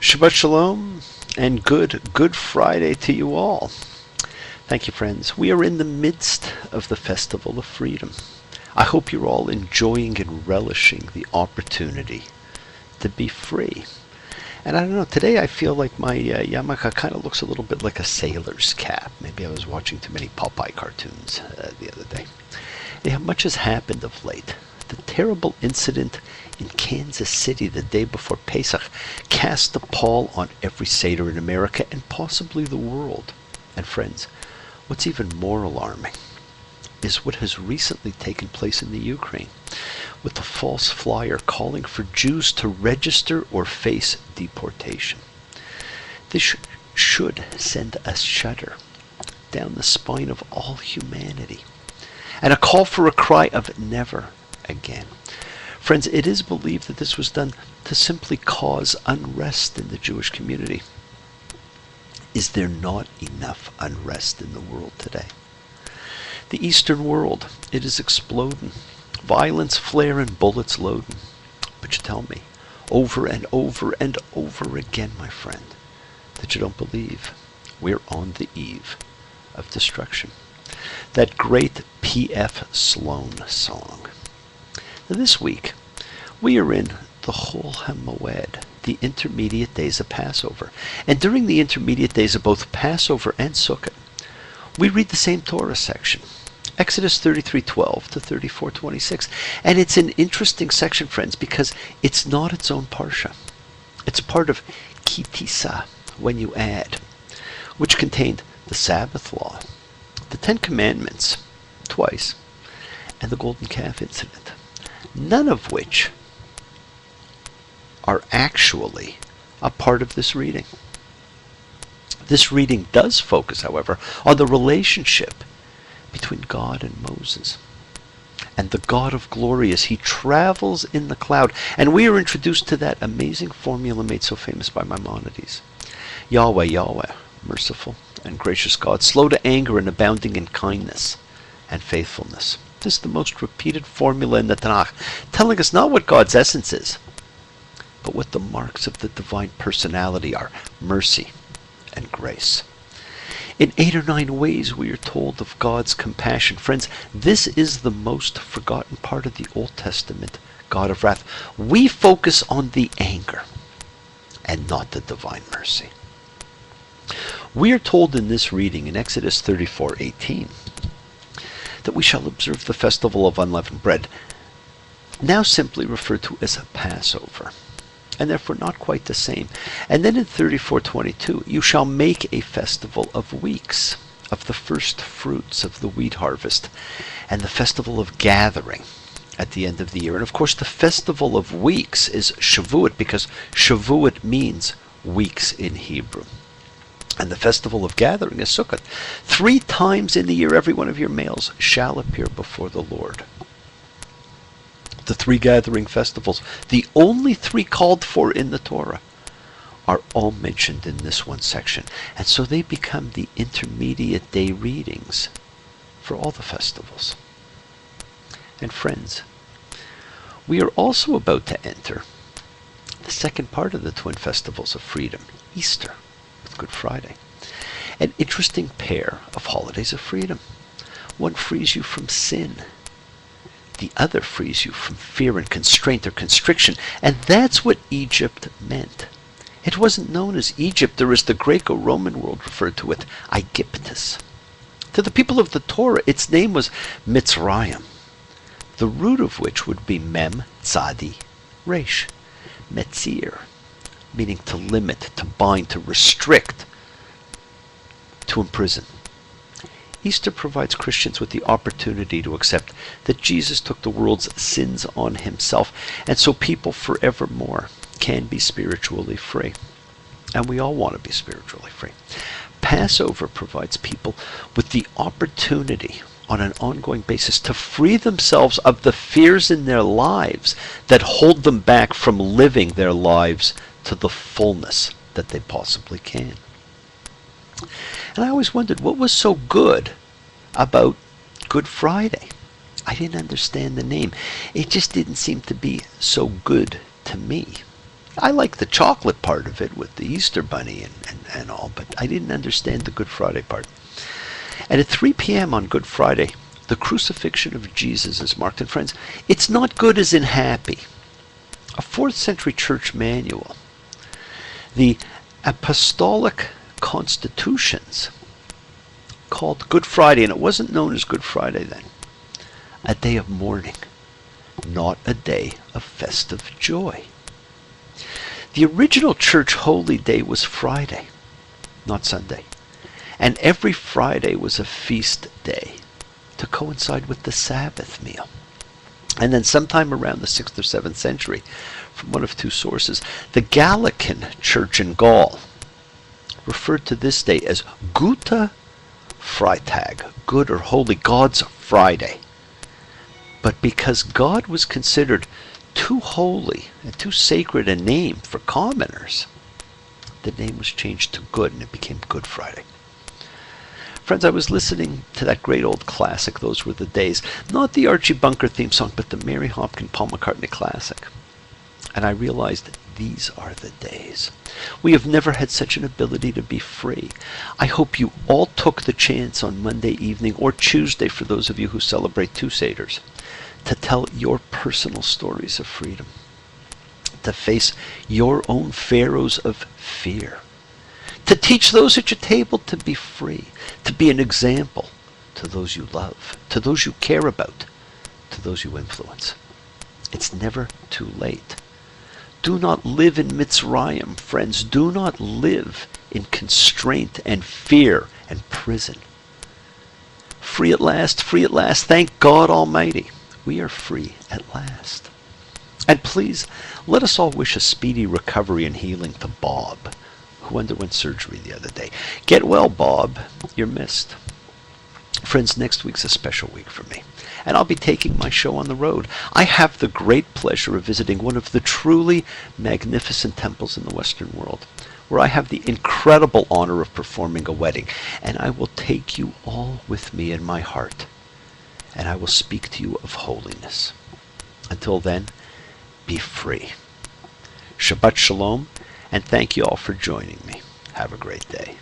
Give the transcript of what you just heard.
Shabbat Shalom and Good Friday to you all. Thank you, friends. We are in the midst of the Festival of Freedom. I hope you're all enjoying and relishing the opportunity to be free. And I don't know, today I feel like my yarmulke kind of looks a little bit like a sailor's cap. Maybe I was watching too many Popeye cartoons the other day. Yeah, much has happened of late. The terrible incident in Kansas City the day before Pesach cast a pall on every Seder in America and possibly the world. And friends, what's even more alarming is what has recently taken place in the Ukraine, with the false flyer calling for Jews to register or face deportation. This should send a shudder down the spine of all humanity, and a call for a cry of never again. Friends, it is believed that this was done to simply cause unrest in the Jewish community. Is there not enough unrest in the world today? The Eastern world, it is exploding. Violence flare and bullets loading. But you tell me, over and over and over again, my friend, that you don't believe we're on the eve of destruction. That great P.F. Sloan song. Now this week, we are in the chol hamoed, the intermediate days of Passover. And during the intermediate days of both Passover and Sukkot, we read the same Torah section, Exodus 33:12 to 34:26. And it's an interesting section, friends, because it's not its own parsha. It's part of Kitisa, when you add, which contained the Sabbath law, the Ten Commandments, twice, and the golden calf incident, none of which are actually a part of this reading. This reading does focus, however, on the relationship between God and Moses, and the God of glory as he travels in the cloud. And we are introduced to that amazing formula made so famous by Maimonides. Yahweh, Yahweh, merciful and gracious God, slow to anger and abounding in kindness and faithfulness. This is the most repeated formula in the Tanakh, telling us not what God's essence is, but what the marks of the divine personality are: mercy and grace. In 8 or 9 ways we are told of God's compassion. Friends, this is the most forgotten part of the Old Testament God of wrath. We focus on the anger and not the divine mercy. We are told in this reading in Exodus 34:18 that we shall observe the festival of unleavened bread, now simply referred to as a Passover, and therefore not quite the same. And then in 34:22, you shall make a festival of weeks, of the first fruits of the wheat harvest, and the festival of gathering at the end of the year. And of course the festival of weeks is Shavuot, because Shavuot means weeks in Hebrew. And the festival of gathering is Sukkot. 3 times in the year every one of your males shall appear before the Lord. The 3 gathering festivals, the only 3 called for in the Torah, are all mentioned in this one section. And so they become the intermediate day readings for all the festivals. And friends, we are also about to enter the second part of the twin festivals of freedom, Easter, with Good Friday. An interesting pair of holidays of freedom. One frees you from sin. The other frees you from fear and constraint or constriction. And that's what Egypt meant. It wasn't known as Egypt, or as the Greco-Roman world referred to it, Aegyptus. To the people of the Torah, its name was Mitzrayim, the root of which would be Mem, Tzadi, Resh, Metzir, meaning to limit, to bind, to restrict, to imprison. Easter provides Christians with the opportunity to accept that Jesus took the world's sins on himself, and so people forevermore can be spiritually free. And we all want to be spiritually free. Passover provides people with the opportunity on an ongoing basis to free themselves of the fears in their lives that hold them back from living their lives to the fullness that they possibly can. And I always wondered what was so good about Good Friday. I didn't understand the name. It just didn't seem to be so good to me. I like the chocolate part of it with the Easter bunny and all, but I didn't understand the Good Friday part. And at 3 p.m. on Good Friday, the crucifixion of Jesus is marked. And friends, it's not good as in happy. A 4th century church manual, the Apostolic Constitutions, called Good Friday, and it wasn't known as Good Friday then, a day of mourning, not a day of festive joy. The original church holy day was Friday, not Sunday. And every Friday was a feast day to coincide with the Sabbath meal. And then sometime around the 6th or 7th century, from one of two sources, the Gallican church in Gaul referred to this day as Gute Freitag, good or holy, God's Friday. But because God was considered too holy and too sacred a name for commoners, the name was changed to good, and it became Good Friday. Friends, I was listening to that great old classic, Those Were the Days. Not the Archie Bunker theme song, but the Mary Hopkin Paul McCartney classic. And I realized these are the days. We have never had such an ability to be free. I hope you all took the chance on Monday evening, or Tuesday for those of you who celebrate two Seders, to tell your personal stories of freedom, to face your own pharaohs of fear, to teach those at your table to be free, to be an example to those you love, to those you care about, to those you influence. It's never too late. Do not live in Mitzrayim, friends. Do not live in constraint and fear and prison. Free at last, free at last. Thank God Almighty. We are free at last. And please, let us all wish a speedy recovery and healing to Bob, who underwent surgery the other day. Get well, Bob. You're missed. Friends, next week's a special week for me, and I'll be taking my show on the road. I have the great pleasure of visiting one of the truly magnificent temples in the Western world, where I have the incredible honor of performing a wedding, and I will take you all with me in my heart, and I will speak to you of holiness. Until then, be free. Shabbat Shalom, and thank you all for joining me. Have a great day.